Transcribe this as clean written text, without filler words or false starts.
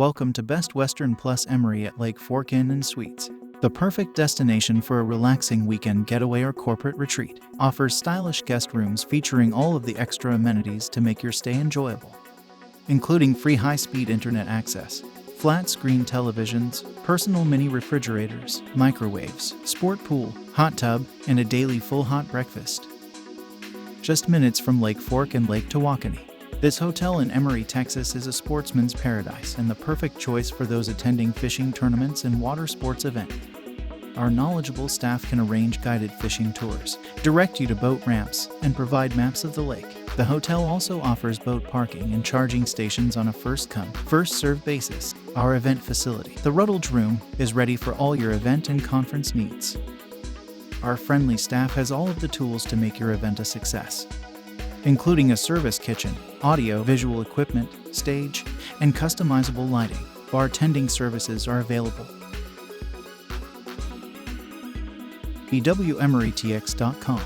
Welcome to Best Western Plus Emory at Lake Fork Inn and Suites. The perfect destination for a relaxing weekend getaway or corporate retreat. Offers stylish guest rooms featuring all of the extra amenities to make your stay enjoyable, including free high-speed internet access, flat-screen televisions, personal mini refrigerators, microwaves, sport pool, hot tub, and a daily full hot breakfast. Just minutes from Lake Fork and Lake Tawakoni. This hotel in Emory, Texas is a sportsman's paradise and the perfect choice for those attending fishing tournaments and water sports events. Our knowledgeable staff can arrange guided fishing tours, direct you to boat ramps, and provide maps of the lake. The hotel also offers boat parking and charging stations on a first-come, first-served basis. Our event facility, the Rutledge Room, is ready for all your event and conference needs. Our friendly staff has all of the tools to make your event a success, including a service kitchen, audio-visual equipment, stage, and customizable lighting. Bartending services are available. EWEmoryTX.com